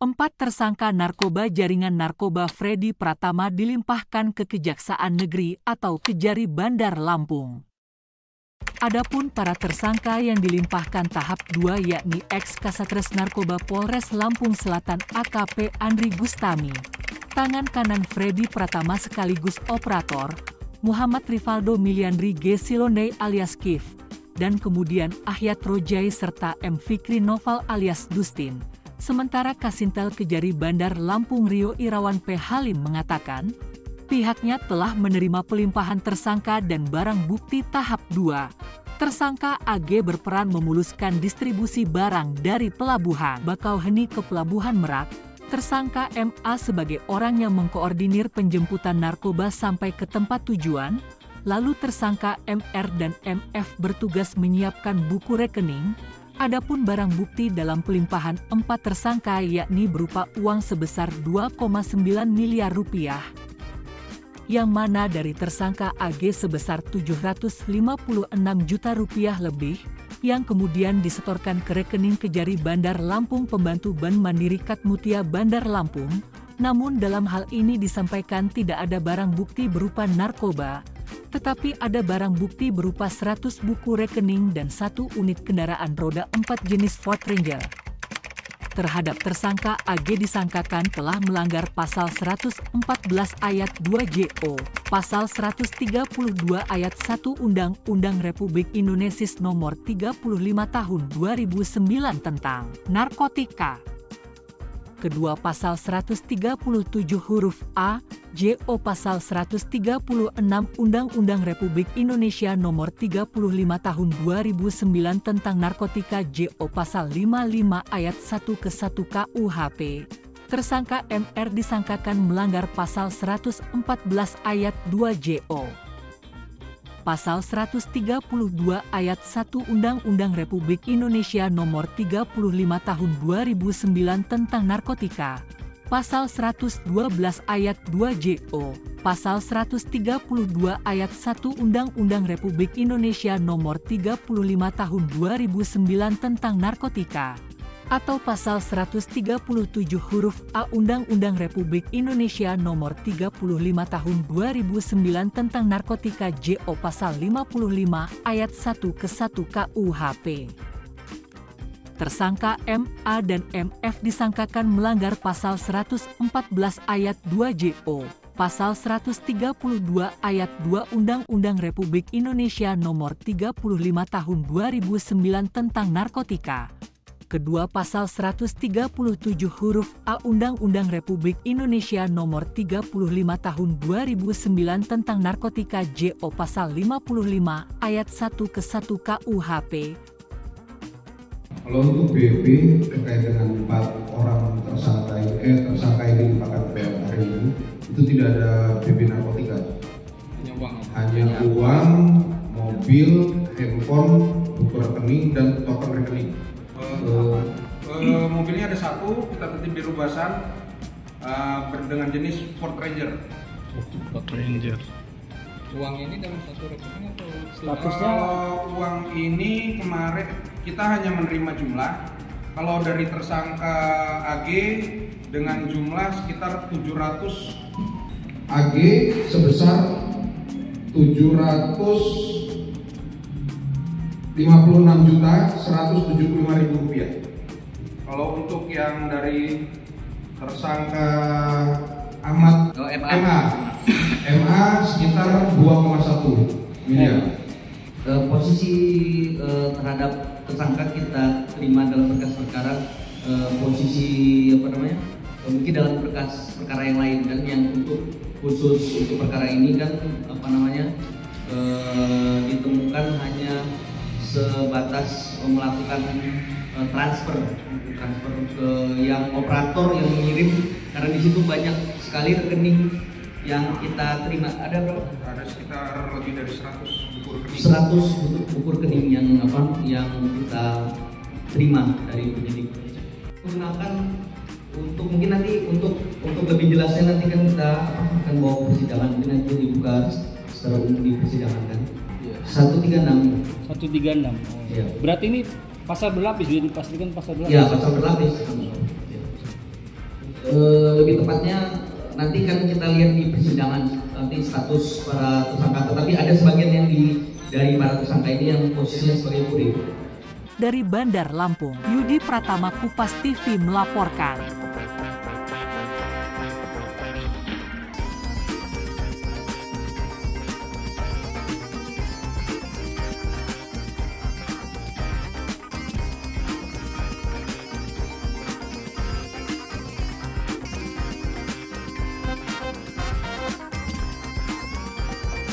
4 tersangka narkoba jaringan narkoba Freddy Pratama dilimpahkan ke Kejaksaan Negeri atau Kejari Bandar Lampung. Adapun para tersangka yang dilimpahkan tahap 2 yakni ex-Kasatres Narkoba Polres Lampung Selatan AKP Andri Gustami, tangan kanan Freddy Pratama sekaligus operator, Muhammad Rivaldo Miliandri G. Silondai alias Kif, dan kemudian Ahyat Rojai serta M. Fikri Noval alias Dustin. Sementara Kasintel Kejari Bandar Lampung Rio Irawan P. Halim mengatakan, pihaknya telah menerima pelimpahan tersangka dan barang bukti tahap 2. Tersangka AG berperan memuluskan distribusi barang dari Pelabuhan Bakauheni ke Pelabuhan Merak. Tersangka MA sebagai orang yang mengkoordinir penjemputan narkoba sampai ke tempat tujuan. Lalu tersangka MR dan MF bertugas menyiapkan buku rekening. Adapun barang bukti dalam pelimpahan 4 tersangka yakni berupa uang sebesar 2,9 miliar rupiah. Yang mana dari tersangka AG sebesar 756 juta rupiah lebih, yang kemudian disetorkan ke rekening Kejari Bandar Lampung Pembantu Bank Mandiri Katmutia Bandar Lampung. Namun dalam hal ini disampaikan tidak ada barang bukti berupa narkoba, tetapi ada barang bukti berupa 100 buku rekening dan 1 unit kendaraan roda 4 jenis Ford Ranger. Terhadap tersangka AG disangkakan telah melanggar pasal 114 ayat 2 JO, pasal 132 ayat 1 Undang-Undang Republik Indonesia Nomor 35 Tahun 2009 tentang narkotika. Kedua pasal 137 huruf A, JO pasal 136 Undang-Undang Republik Indonesia Nomor 35 Tahun 2009 tentang narkotika JO pasal 55 ayat 1 ke 1 KUHP. Tersangka MR disangkakan melanggar pasal 114 ayat 2 JO. Pasal 132 ayat 1 Undang-Undang Republik Indonesia Nomor 35 Tahun 2009 tentang narkotika, Pasal 112 ayat 2 JO, Pasal 132 ayat 1 Undang-Undang Republik Indonesia Nomor 35 Tahun 2009 tentang narkotika, atau Pasal 137 huruf A Undang-Undang Republik Indonesia Nomor 35 Tahun 2009 tentang narkotika JO Pasal 55 ayat 1 ke 1 KUHP. Tersangka MA dan MF disangkakan melanggar Pasal 114 ayat 2 JO, Pasal 132 ayat 2 Undang-Undang Republik Indonesia Nomor 35 Tahun 2009 tentang narkotika. Kedua pasal 137 huruf A Undang-Undang Republik Indonesia Nomor 35 Tahun 2009 tentang narkotika JO Pasal 55 ayat 1 ke 1 KUHP. Kalau untuk BB terkait dengan 4 orang tersangka yang dilimpahkan pada hari ini, itu tidak ada BB narkotika. Hanya uang, mobil, handphone, buku rekening, dan token rekening. Mobilnya ada 1, kita titip di Rubasan dengan jenis Ford Ranger. Ford Ranger. Uang ini dalam satu rekening atau Statusnya uang ini kemarin kita hanya menerima jumlah. Kalau dari tersangka AG dengan jumlah sekitar 700. AG sebesar 756.175.000 rupiah. Kalau untuk yang dari tersangka Ahmad MA sekitar 2,1 miliar. Posisi terhadap tersangka kita terima dalam berkas perkara, posisi mungkin dalam berkas perkara yang lain, dan yang khusus untuk perkara ini kan ditemukan hanya sebatas melakukan transfer ke yang operator yang mengirim, karena di situ banyak sekali rekening yang kita terima. Ada berapa? Ada sekitar lebih dari 100 buku rekening. 100 buku rekening yang kita terima dari penyidik. Gunakan untuk mungkin nanti untuk lebih jelasnya nanti kan kita akan bawa ke persidangan, mungkin nanti dibuka secara umum di persidangan kan. 136. 136. Iya. Berarti ini pasal berlapis, jadi dipastikan pasal berlapis. Iya, pasal berlapis. lebih tepatnya nanti kan kita lihat di persidangan nanti status para tersangka, tetapi ada sebagian yang dari para tersangka ini yang posisinya sebagai kurir. Dari Bandar Lampung, Yudi Pratama, Kupas TV melaporkan.